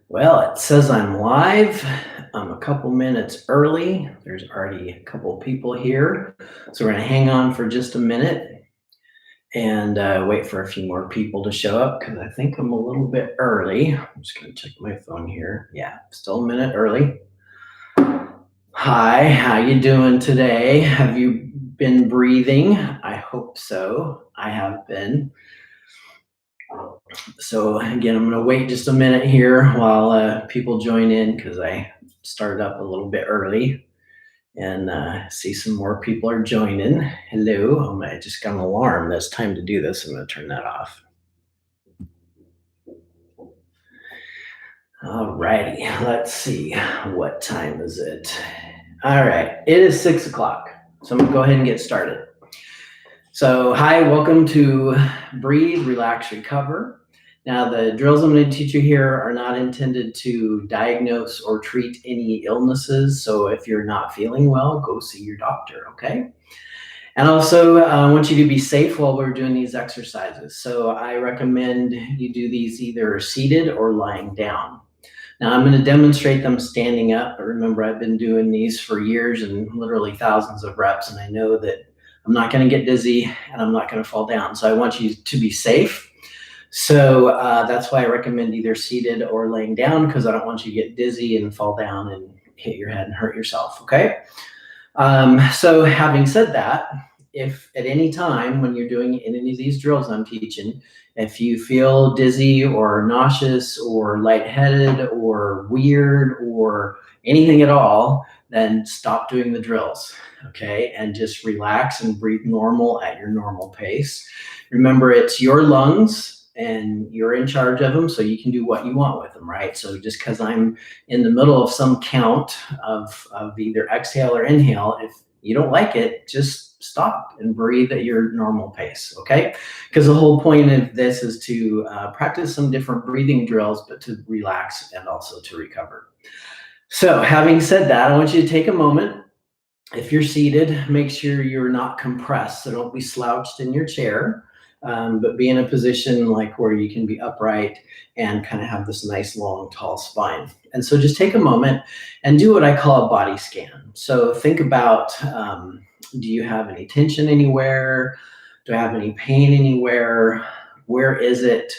Well, it says I'm live. I'm a couple minutes early. There's already a couple people here. So we're going to hang on for just a minute and wait for a few more people to show up because I think I'm a little bit early. I'm just going to check my phone here. Yeah, still a minute early. Hi, how you doing today? Have you been breathing? I hope so. I have been. So again, I'm going to wait just a minute here while people join in because I started up a little bit early and see some more people are joining. Hello, I just got an alarm. That's time to do this. I'm going to turn that off. All righty, let's see. What time is it? All right, it is 6 o'clock. So I'm going to go ahead and get started. So hi, welcome to Breathe, Relax, Recover. Now, the drills I'm going to teach you here are not intended to diagnose or treat any illnesses. So if you're not feeling well, go see your doctor, okay? And also, I want you to be safe while we're doing these exercises. So I recommend you do these either seated or lying down. Now, I'm going to demonstrate them standing up. But remember, I've been doing these for years and literally thousands of reps, and I know that I'm not going to get dizzy and I'm not going to fall down. So I want you to be safe. So that's why I recommend either seated or laying down, because I don't want you to get dizzy and fall down and hit your head and hurt yourself, okay? So having said that, if at any time when you're doing any of these drills I'm teaching, if you feel dizzy or nauseous or lightheaded or weird or anything at all, then stop doing the drills, okay? And just relax and breathe normal at your normal pace. Remember, it's your lungs and you're in charge of them, so you can do what you want with them, right? So just because I'm in the middle of some count of either exhale or inhale, if you don't like it, just stop and breathe at your normal pace, okay? Because the whole point of this is to practice some different breathing drills, but to relax and also to recover. So having said that, I want you to take a moment. If you're seated, make sure you're not compressed, so don't be slouched in your chair. But be in a position like where you can be upright and kind of have this nice, long, tall spine. And so just take a moment and do what I call a body scan. So think about, do you have any tension anywhere? Do I have any pain anywhere? Where is it?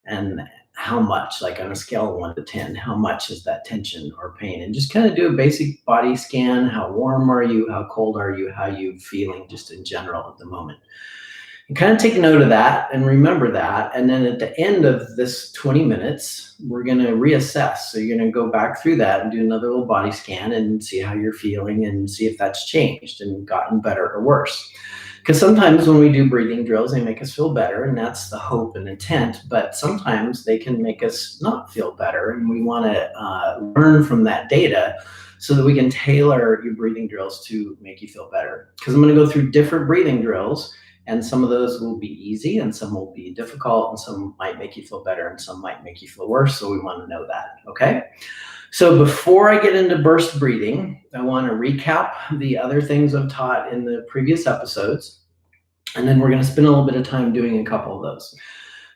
And how much, like on a scale of 1 to 10, how much is that tension or pain? And just kind of do a basic body scan. How warm are you? How cold are you? How are you feeling just in general at the moment? And kind of take note of that and remember that. And then at the end of this 20 minutes, we're going to reassess. So you're going to go back through that and do another little body scan and see how you're feeling and see if that's changed and gotten better or worse. Because sometimes when we do breathing drills, they make us feel better, and that's the hope and intent. But sometimes they can make us not feel better, and we want to learn from that data so that we can tailor your breathing drills to make you feel better. Because I'm going to go through different breathing drills, and some of those will be easy and some will be difficult, and some might make you feel better and some might make you feel worse. So we want to know that, okay? So before I get into burst breathing, I want to recap the other things I've taught in the previous episodes, and then we're going to spend a little bit of time doing a couple of those.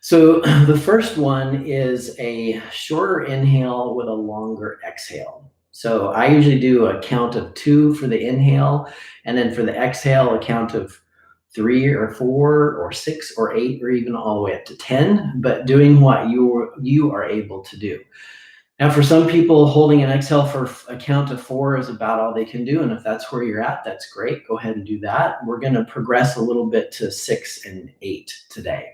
So the first one is a shorter inhale with a longer exhale. So I usually do a count of 2 for the inhale, and then for the exhale, a count of 3 or 4 or 6 or 8 or even all the way up to 10, but doing what you are able to do. Now, for some people, holding an exhale for a count of 4 is about all they can do. And if that's where you're at, that's great. Go ahead and do that. We're going to progress a little bit to 6 and 8 today.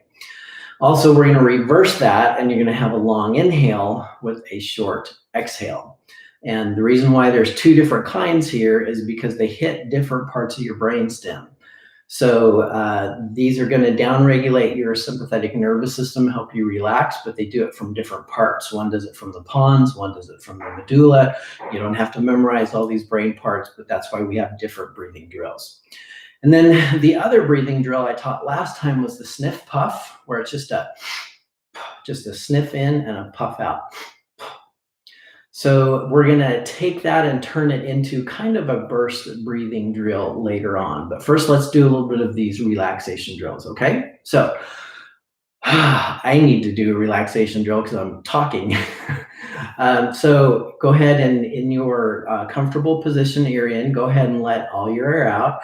Also, we're going to reverse that, and you're going to have a long inhale with a short exhale. And the reason why there's 2 different kinds here is because they hit different parts of your brainstem. So these are going to downregulate your sympathetic nervous system, help you relax, but they do it from different parts. One does it from the pons, one does it from the medulla. You don't have to memorize all these brain parts, but that's why we have different breathing drills. And then the other breathing drill I taught last time was the sniff puff, where it's just a sniff in and a puff out. So we're going to take that and turn it into kind of a burst breathing drill later on. But first, let's do a little bit of these relaxation drills, okay? So I need to do a relaxation drill because I'm talking. So go ahead and in your comfortable position that you're in, go ahead and let all your air out.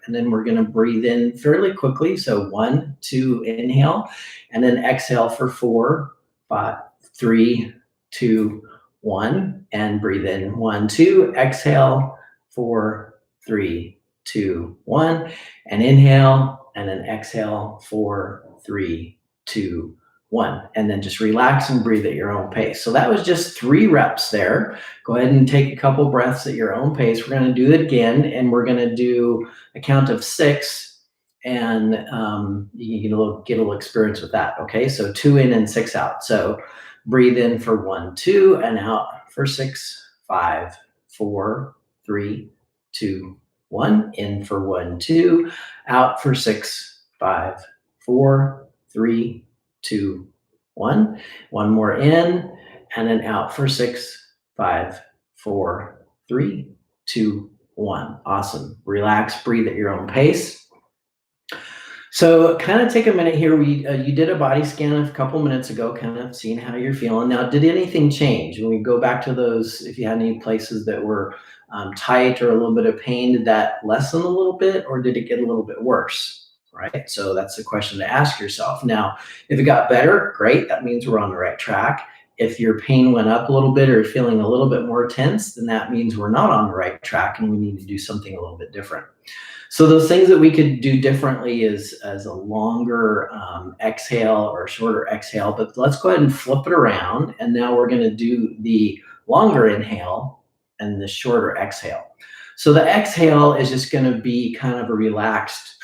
And then we're going to breathe in fairly quickly. So 1, 2, inhale, and then exhale for 4, 5, 3, 2, 1, and breathe in 1, 2, exhale, 4, 3, 2, 1, and inhale, and then exhale, 4, 3, 2, 1, and then just relax and breathe at your own pace. So that was just 3 reps there. Go ahead and take a couple breaths at your own pace. We're going to do it again, and we're going to do a count of 6, and you can get a little experience with that. Okay, so 2 in and 6 out. So breathe in for 1, 2, and out for 6, 5, 4, 3, 2, 1. In for 1, 2, out for 6, 5, 4, 3, 2, 1. One more in, and then out for 6, 5, 4, 3, 2, 1. Awesome. Relax, breathe at your own pace. So kind of take a minute here. You did a body scan a couple minutes ago, kind of seeing how you're feeling. Now, did anything change? When we go back to those, if you had any places that were tight or a little bit of pain, did that lessen a little bit, or did it get a little bit worse? Right? So that's the question to ask yourself. Now, if it got better, great. That means we're on the right track. If your pain went up a little bit or feeling a little bit more tense, then that means we're not on the right track and we need to do something a little bit different. So those things that we could do differently is as a longer exhale or shorter exhale, but let's go ahead and flip it around. And now we're going to do the longer inhale and the shorter exhale. So the exhale is just going to be kind of a relaxed,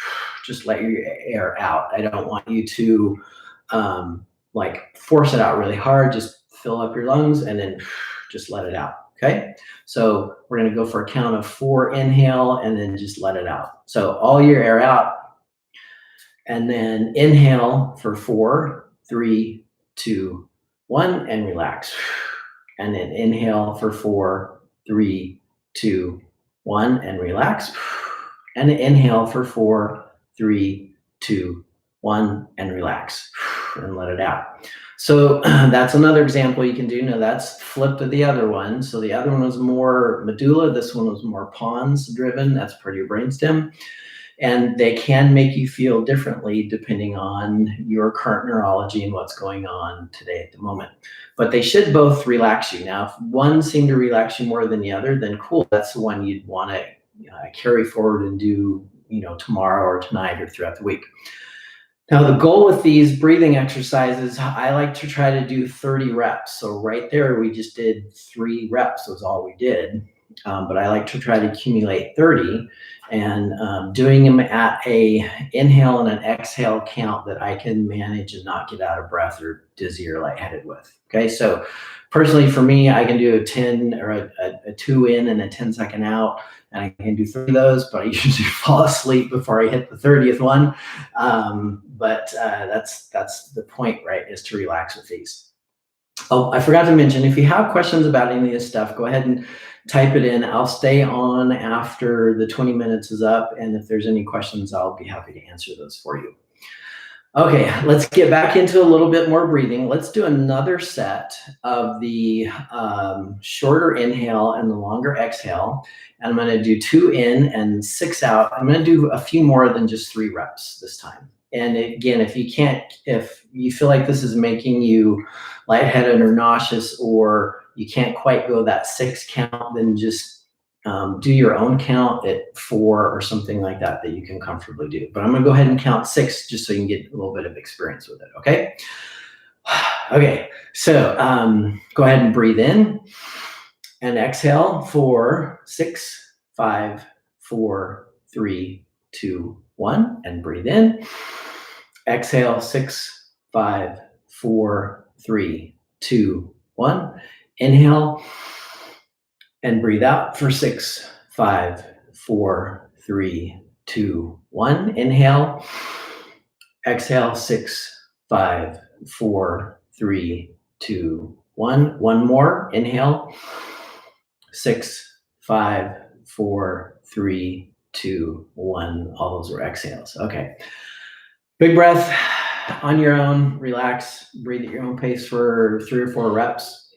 just let your air out. I don't want you to like force it out really hard. Just fill up your lungs and then just let it out. Okay, so we're going to go for a count of 4, inhale, and then just let it out. So all your air out, and then inhale for 4, 3, 2, 1, and relax. And then inhale for 4, 3, 2, 1, and relax. And inhale for 4, 3, 2, 1, and relax. And let it out. So that's another example you can do. Now that's flipped to the other one. So the other one was more medulla. This one was more pons driven. That's part of your brainstem. And they can make you feel differently depending on your current neurology and what's going on today at the moment. But they should both relax you. Now, if one seemed to relax you more than the other, then cool. That's the one you'd want to carry forward and do, tomorrow or tonight or throughout the week. Now, the goal with these breathing exercises, I like to try to do 30 reps. So right there, we just did 3 reps was all we did. But I like to try to accumulate 30 and doing them at a inhale and an exhale count that I can manage and not get out of breath or dizzy or lightheaded with. Okay, so personally for me, I can do a 10 or a 2 in and a 10-second out. And I can do 3 of those, but I usually fall asleep before I hit the 30th one. But that's the point, right, is to relax with these. Oh, I forgot to mention, if you have questions about any of this stuff, go ahead and type it in. I'll stay on after the 20 minutes is up. And if there's any questions, I'll be happy to answer those for you. Okay, let's get back into a little bit more breathing. Let's do another set of the shorter inhale and the longer exhale. And I'm going to do 2 in and 6 out. I'm going to do a few more than just 3 reps this time. And again, if you feel like this is making you lightheaded or nauseous, or you can't quite go that 6 count, then just do your own count at 4 or something like that you can comfortably do. But I'm going to go ahead and count 6 just so you can get a little bit of experience with it. Okay. Okay. So go ahead and breathe in and exhale for 6, 5, 4, 3, 2, 1, and breathe in. Exhale 6, 5, 4, 3, 2, 1. Inhale. And breathe out for 6, 5, 4, 3, 2, 1. Inhale. Exhale 6, 5, 4, 3, 2, 1. One more. Inhale. 6, 5, 4, 3, 2, 1. All those were exhales. Okay. Big breath on your own. Relax. Breathe at your own pace for 3 or 4 reps.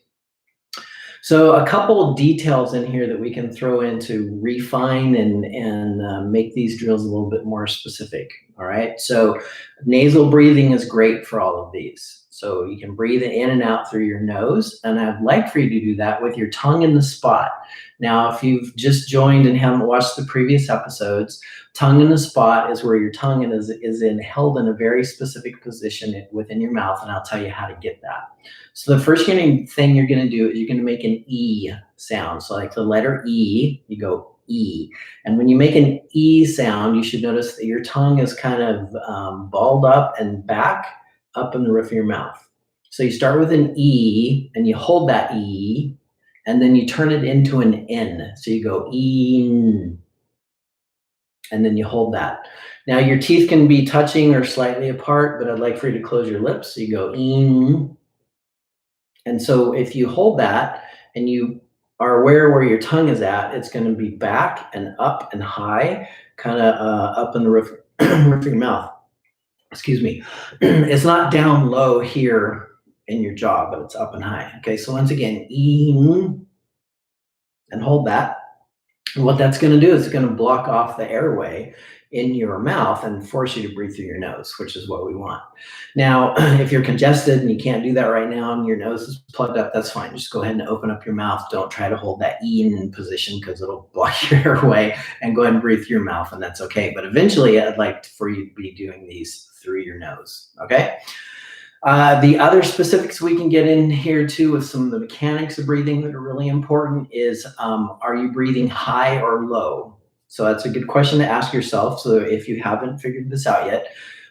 So a couple of details in here that we can throw in to refine and make these drills a little bit more specific. All right. So nasal breathing is great for all of these. So you can breathe in and out through your nose. And I'd like for you to do that with your tongue in the spot. Now, if you've just joined and haven't watched the previous episodes, tongue in the spot is where your tongue is held in a very specific position within your mouth. And I'll tell you how to get that. So the first thing you're going to do is you're going to make an E sound. So like the letter E, you go E. And when you make an E sound, you should notice that your tongue is kind of balled up and back up in the roof of your mouth. So you start with an E and you hold that E and then you turn it into an N. So you go E and then you hold that. Now your teeth can be touching or slightly apart, but I'd like for you to close your lips. So you go E. And so if you hold that and you are aware where your tongue is at, it's going to be back and up and high, kind of up in the roof of your mouth. Excuse me. It's not down low here in your jaw, but it's up and high. Okay, so once again, E, and hold that. And what that's going to do is it's going to block off the airway in your mouth and force you to breathe through your nose, which is what we want. Now, if you're congested and you can't do that right now and your nose is plugged up, that's fine. Just go ahead and open up your mouth. Don't try to hold that E in position because it'll block your airway, and go ahead and breathe through your mouth, and that's okay. But eventually, I'd like for you to be doing these through your nose, okay? The other specifics we can get in here too with some of the mechanics of breathing that are really important is, are you breathing high or low? So that's a good question to ask yourself. So if you haven't figured this out yet,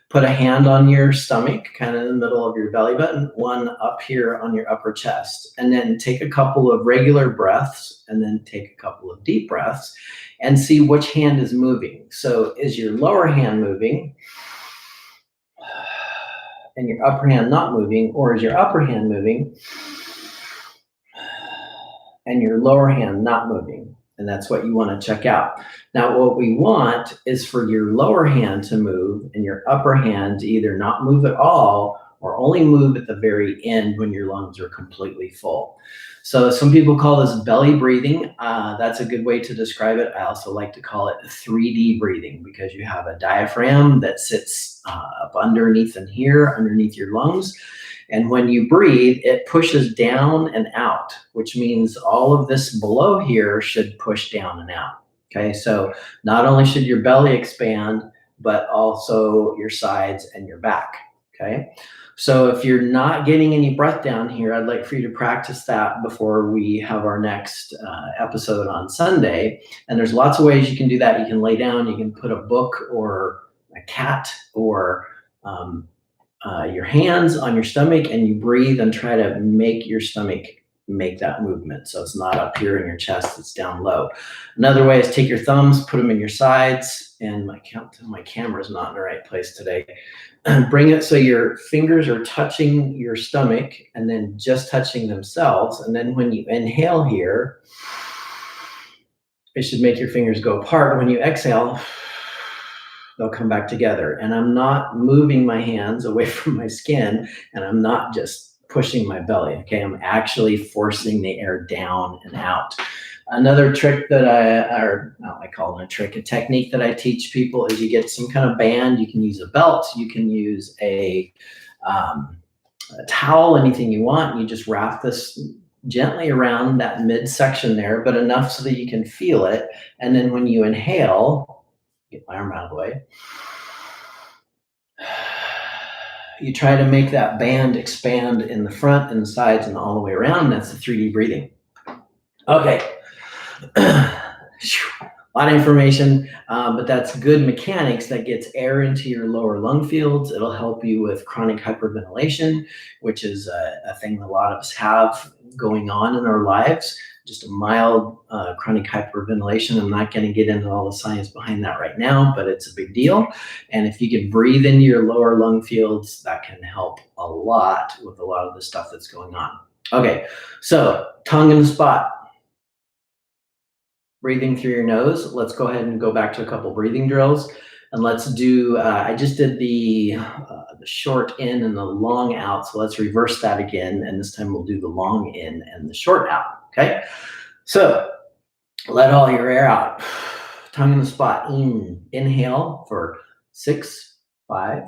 put a hand on your stomach, kind of in the middle of your belly button, one up here on your upper chest, and then take a couple of regular breaths and then take a couple of deep breaths and see which hand is moving. So is your lower hand moving and your upper hand not moving, or is your upper hand moving and your lower hand not moving? And that's what you want to check out. Now, what we want is for your lower hand to move and your upper hand to either not move at all or only move at the very end when your lungs are completely full. So some people call this belly breathing. That's a good way to describe it. I also like to call it 3D breathing because you have a diaphragm that sits up underneath and here, underneath your lungs. And when you breathe, it pushes down and out, which means all of this below here should push down and out. Okay, so not only should your belly expand, but also your sides and your back. Okay, so if you're not getting any breath down here, I'd like for you to practice that before we have our next episode on Sunday. And there's lots of ways you can do that. You can lay down, you can put a book or a cat or your hands on your stomach, and you breathe and try to make your stomach make that movement. So it's not up here in your chest, it's down low. Another way is take your thumbs, put them in your sides, and my camera's not in the right place today. Bring it so your fingers are touching your stomach and then just touching themselves. And then when you inhale here, it should make your fingers go apart. When you exhale, they'll come back together. And I'm not moving my hands away from my skin, and I'm not just pushing my belly, okay? I'm actually forcing the air down and out. Another trick that I call it a trick, a technique that I teach people is you get some kind of band. You can use a belt, you can use a towel, anything you want. You just wrap this gently around that midsection there, but enough so that you can feel it. And then when you inhale, get my arm out of the way, you try to make that band expand in the front and the sides and all the way around. That's the 3D breathing. Okay. A lot of information, but that's good mechanics that gets air into your lower lung fields. It'll help you with chronic hyperventilation, which is a thing that a lot of us have going on in our lives. Just a mild chronic hyperventilation. I'm not going to get into all the science behind that right now, but it's a big deal. And if you can breathe into your lower lung fields, that can help a lot with a lot of the stuff that's going on. Okay, so tongue in the spot. Breathing through your nose. Let's go ahead and go back to a couple breathing drills. And let's do, I just did the short in and the long out. So let's reverse that again. And this time we'll do the long in and the short out. Okay. So let all your air out. Tongue in the spot. Inhale for 6, 5,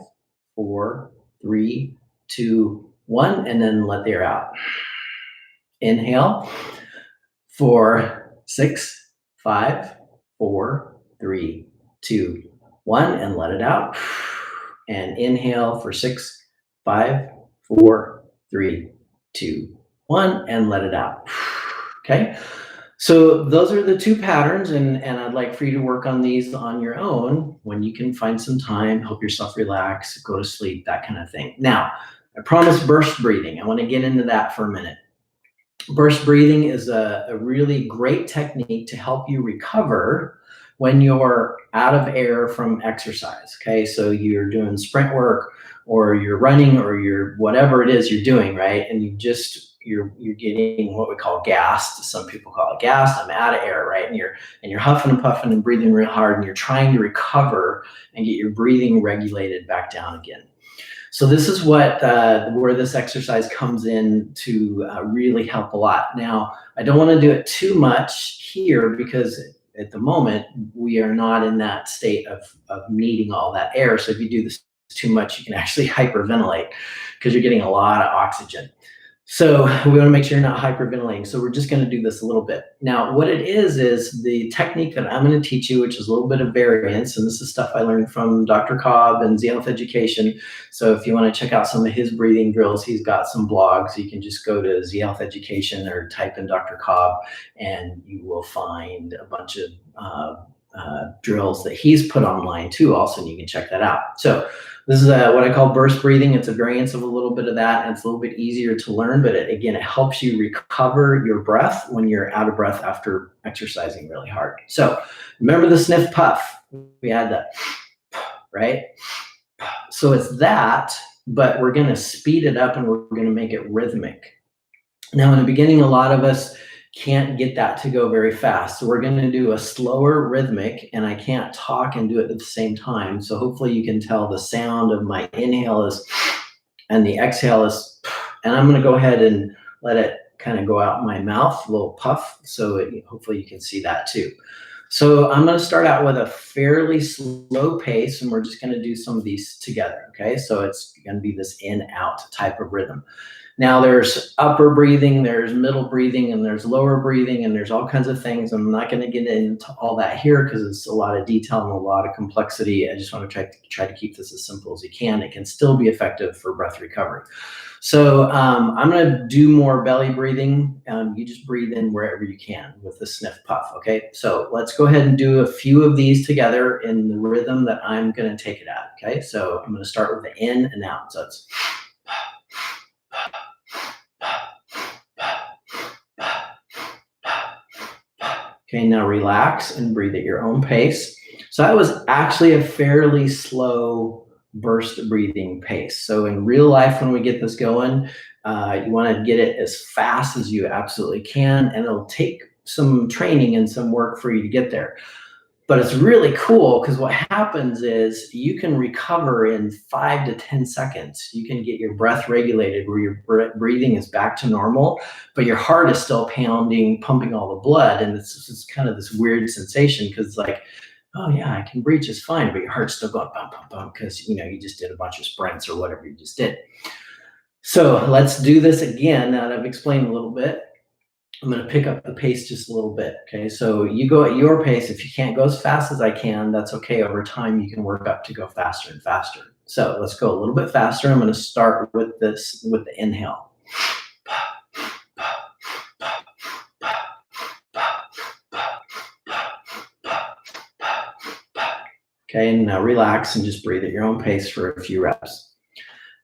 4, 3, 2, 1, and then let the air out. Inhale for 6, 5, 4, 3, 2, 1, and let it out. And inhale for 6, 5, 4, 3, 2, 1, and let it out. Okay. So those are the two patterns, and I'd like for you to work on these on your own when you can find some time, help yourself relax, go to sleep, that kind of thing. Now, I promised burst breathing. I want to get into that for a minute. Burst breathing is a really great technique to help you recover when you're out of air from exercise. Okay, so you're doing sprint work, or you're running, or you're whatever it is you're doing, right? And you're getting what we call gassed. Some people call it gassed. I'm out of air, right? And you're huffing and puffing and breathing real hard, and you're trying to recover and get your breathing regulated back down again. So this is what where this exercise comes in to really help a lot. Now, I don't want to do it too much here because at the moment we are not in that state of needing all that air. So if you do this too much, you can actually hyperventilate because you're getting a lot of oxygen. So we want to make sure you're not hyperventilating. So we're just going to do this a little bit. Now, what it is the technique that I'm going to teach you, which is a little bit of variance. And this is stuff I learned from Dr. Cobb and Z Health Education. So if you want to check out some of his breathing drills, he's got some blogs. You can just go to Z Health Education or type in Dr. Cobb, and you will find a bunch of drills that he's put online too also, and you can check that out. So this is what I call burst breathing. It's a variance of a little bit of that, and it's a little bit easier to learn, but it helps you recover your breath when you're out of breath after exercising really hard. So remember the sniff puff. We had that, right? So it's that, but we're going to speed it up and we're going to make it rhythmic. Now, in the beginning, a lot of us can't get that to go very fast. So we're going to do a slower rhythmic, and I can't talk and do it at the same time. So hopefully you can tell the sound of my inhale is, and the exhale is, and I'm going to go ahead and let it kind of go out my mouth, a little puff. So hopefully you can see that too. So I'm going to start out with a fairly slow pace, and we're just going to do some of these together. Okay. So it's going to be this in out type of rhythm. Now there's upper breathing, there's middle breathing, and there's lower breathing, and there's all kinds of things. I'm not going to get into all that here because it's a lot of detail and a lot of complexity. I just want to try to keep this as simple as you can. It can still be effective for breath recovery. So I'm going to do more belly breathing. You just breathe in wherever you can with the sniff puff. Okay, so let's go ahead and do a few of these together in the rhythm that I'm going to take it at. Okay, so I'm going to start with the in and out. So it's okay, now relax and breathe at your own pace. So that was actually a fairly slow burst breathing pace. So in real life, when we get this going, you want to get it as fast as you absolutely can, and it'll take some training and some work for you to get there. But it's really cool because what happens is you can recover in 5 to 10 seconds. You can get your breath regulated where your breathing is back to normal, but your heart is still pounding, pumping all the blood. And it's kind of this weird sensation because it's like, oh yeah, I can breathe just fine, but your heart's still going bump, bump, bump because you just did a bunch of sprints or whatever you just did. So let's do this again. Now that I've explained a little bit, I'm going to pick up the pace just a little bit. Okay, so you go at your pace. If you can't go as fast as I can, that's okay. Over time, you can work up to go faster and faster. So let's go a little bit faster. I'm going to start with the inhale. Okay, and now relax and just breathe at your own pace for a few reps.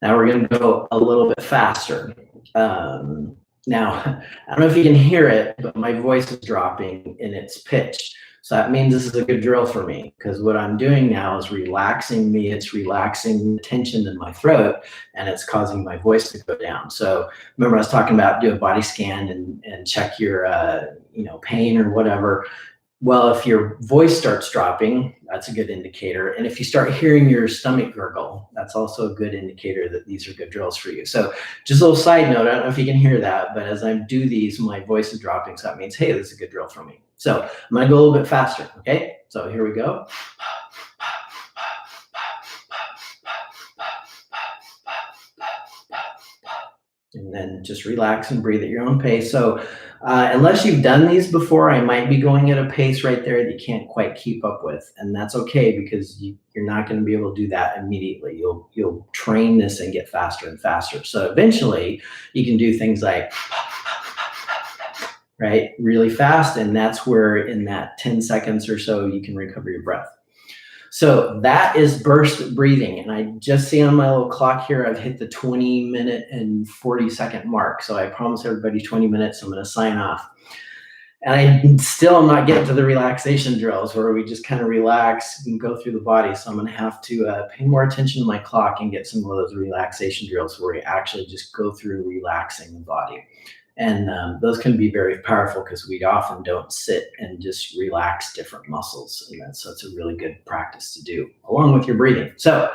Now we're going to go a little bit faster. Now, I don't know if you can hear it, but my voice is dropping in its pitch. So that means this is a good drill for me because what I'm doing now is relaxing me. It's relaxing the tension in my throat, and it's causing my voice to go down. So remember I was talking about do a body scan and check your pain or whatever. Well, if your voice starts dropping, that's a good indicator. And if you start hearing your stomach gurgle, that's also a good indicator that these are good drills for you. So just a little side note, I don't know if you can hear that, but as I do these, my voice is dropping. So that means, hey, this is a good drill for me. So I'm gonna go a little bit faster, okay? So here we go. And then just relax and breathe at your own pace. So unless you've done these before, I might be going at a pace right there that you can't quite keep up with, and that's okay because you're not going to be able to do that immediately. You'll train this and get faster and faster. So eventually, you can do things like right really fast, and that's where in that 10 seconds or so you can recover your breath. So that is burst breathing. And I just see on my little clock here, I've hit the 20-minute and 40-second mark. So I promise everybody 20 minutes, I'm going to sign off. And I still am not getting to the relaxation drills where we just kind of relax and go through the body. So I'm going to have to pay more attention to my clock and get some of those relaxation drills where we actually just go through relaxing the body. And those can be very powerful because we often don't sit and just relax different muscles. And so it's a really good practice to do along with your breathing. So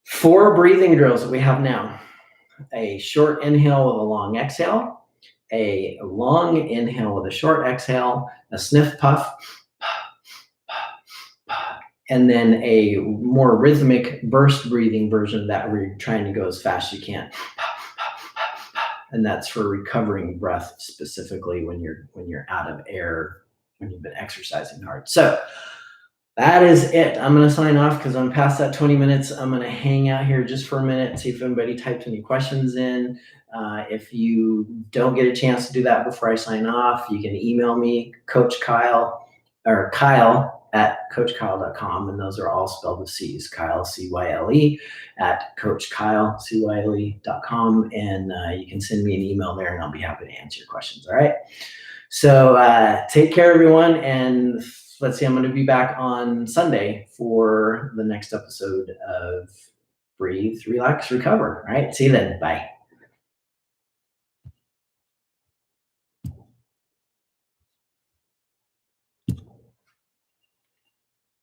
4 breathing drills that we have now: a short inhale with a long exhale, a long inhale with a short exhale, a sniff puff, and then a more rhythmic burst breathing version of that where you're trying to go as fast as you can. And that's for recovering breath specifically when you're out of air, when you've been exercising hard. So that is it. I'm going to sign off because I'm past that 20 minutes. I'm going to hang out here just for a minute, see if anybody types any questions in. If you don't get a chance to do that before I sign off, you can email me, Coach Kyle, or Kyle at coachkyle.com, and those are all spelled with C's. Kyle, C-Y-L-E, at coachkyle, C-Y-L-E.com, and you can send me an email there, and I'll be happy to answer your questions. All right. So take care, everyone, and let's see. I'm going to be back on Sunday for the next episode of Breathe, Relax, Recover. All right. See you then. Bye.